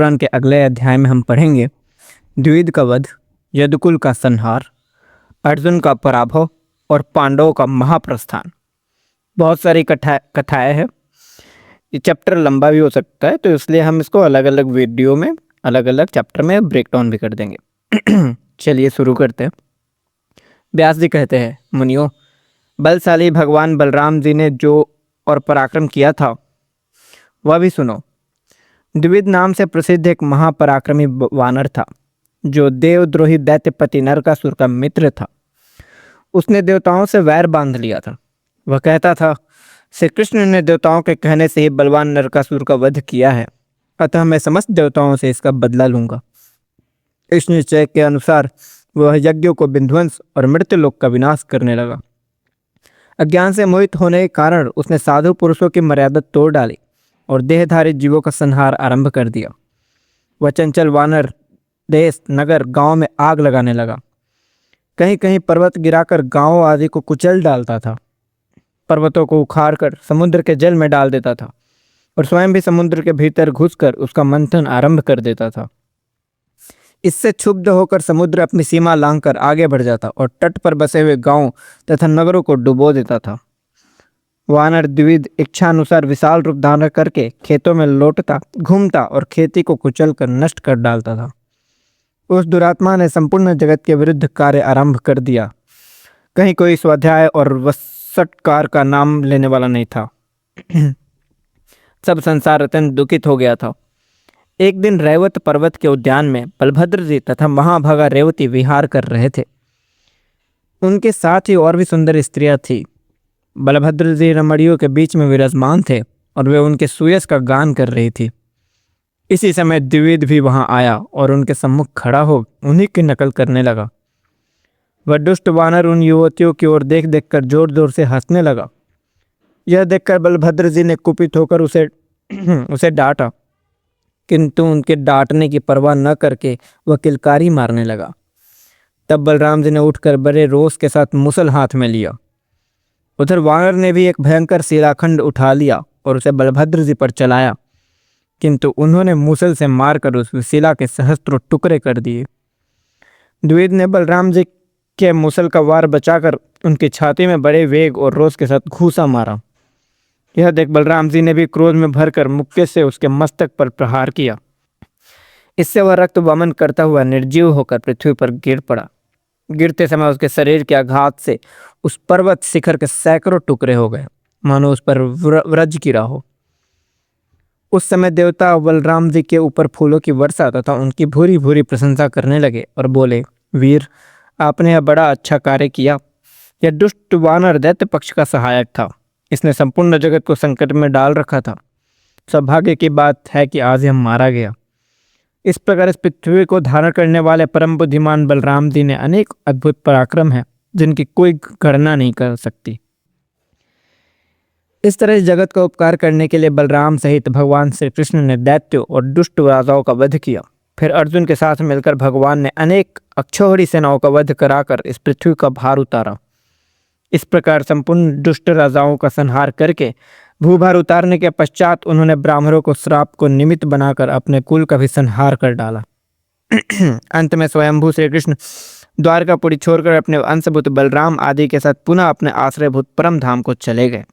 पुराण के अगले अध्याय में हम पढ़ेंगे द्विविद का वध, यदुकुल का संहार, अर्जुन का पराभव और पांडवों का महाप्रस्थान। बहुत सारी कथाएं हैं। ये चैप्टर लंबा भी हो सकता है, तो इसलिए हम इसको अलग अलग वीडियो में अलग अलग चैप्टर में ब्रेक डाउन भी कर देंगे। चलिए शुरू करते हैं। व्यास जी कहते हैं, मुनियों, बलशाली भगवान बलराम जी ने जो और पराक्रम किया था वह भी सुनो। द्विविद नाम से प्रसिद्ध एक महापराक्रमी वानर था जो देवद्रोही दैत्यपति नरकासुर का मित्र था। उसने देवताओं से वैर बांध लिया था। वह कहता था, श्री कृष्ण ने देवताओं के कहने से ही बलवान नरकासुर का वध किया है, अतः मैं समस्त देवताओं से इसका बदला लूंगा। इस निश्चय के अनुसार वह यज्ञों को विध्वंस और मृत्युलोक का विनाश करने लगा। अज्ञान से मोहित होने के कारण उसने साधु पुरुषों की मर्यादा तोड़ डाली और देहधारी जीवों का संहार आरंभ कर दिया। वह चंचल वानर देश, नगर, गांव में आग लगाने लगा। कहीं कहीं पर्वत गिराकर गांवों आदि को कुचल डालता था। पर्वतों को उखाड़कर समुद्र के जल में डाल देता था और स्वयं भी समुद्र के भीतर घुसकर उसका मंथन आरंभ कर देता था। इससे क्षुब्ध होकर समुद्र अपनी सीमा लांघकर आगे बढ़ जाता और तट पर बसे हुए गांवों तथा नगरों को डुबो देता था। वानर द्विविद इच्छानुसार विशाल रूप धारण करके खेतों में लौटता, घूमता और खेती को कुचल कर नष्ट कर डालता था। उस दुरात्मा ने संपूर्ण जगत के विरुद्ध कार्य आरंभ कर दिया। कहीं कोई स्वाध्याय और वसटकार का नाम लेने वाला नहीं था। सब संसार अत्यंत दुखित हो गया था। एक दिन रैवत पर्वत के उद्यान में बलभद्र जी तथा महाभागा रेवती विहार कर रहे थे। उनके साथ ही और भी सुंदर स्त्रियां थीं। बलभद्र जी रमणियों के बीच में विराजमान थे और वे उनके सुयस का गान कर रही थी। इसी समय द्विविद भी वहां आया और उनके सम्मुख खड़ा हो उन्हीं की नकल करने लगा। वह दुष्ट वानर उन युवतियों की ओर देख देखकर जोर जोर से हंसने लगा। यह देखकर बलभद्र जी ने कुपित होकर उसे डांटा, किंतु उनके डांटने की परवाह न करके वह किलकारी मारने लगा। तब बलराम जी ने उठकर बड़े रोष के साथ मुसल हाथ में लिया। उधर वानर ने भी एक भयंकर शिलाखंड उठा लिया और उसे बलभद्र जी पर चलाया, किंतु उन्होंने मुसल से मारकर उस शिला के सहस्त्रों टुकड़े कर दिए। द्विविद ने बलराम जी के मुसल का वार बचाकर उनकी छाती में बड़े वेग और रोष के साथ घूसा मारा। यह देख बलराम जी ने भी क्रोध में भरकर मुक्के से उसके मस्तक पर प्रहार किया। इससे वह रक्त वमन करता हुआ निर्जीव होकर पृथ्वी पर गिर पड़ा। गिरते समय उसके शरीर के आघात से उस पर्वत शिखर के सैकड़ों टुकड़े हो गए, मानो उस पर वज्र गिरा हो। उस समय देवता बलराम जी के ऊपर फूलों की वर्षा तथा उनकी भूरी भूरी प्रशंसा करने लगे और बोले, वीर, आपने यह बड़ा अच्छा कार्य किया। यह दुष्ट वानर दैत्य पक्ष का सहायक था। इसने संपूर्ण जगत को संकट में डाल रखा था। सौभाग्य की बात है कि आज यह मारा गया। इस प्रकार इस पृथ्वी को धारण करने वाले परम बुद्धिमान बलराम जी ने अनेक अद्भुत पराक्रम है जिनकी कोई गणना नहीं कर सकती। इस तरह इस जगत का उपकार करने के लिए बलराम सहित भगवान श्री कृष्ण ने दैत्यों और दुष्ट राजाओं का वध किया। फिर अर्जुन के साथ मिलकर भगवान ने अनेक अक्षौहिणी सेनाओं का वध कराकर इस पृथ्वी का भार उतारा। इस प्रकार संपूर्ण दुष्ट राजाओं का संहार करके भूभार उतारने के पश्चात उन्होंने ब्राह्मणों को श्राप को निमित्त बनाकर अपने कुल का भी संहार कर डाला। अंत में स्वयंभू श्री कृष्ण द्वारकापुरी छोड़कर अपने अंशभूत बलराम आदि के साथ पुनः अपने आश्रयभूत परम धाम को चले गए।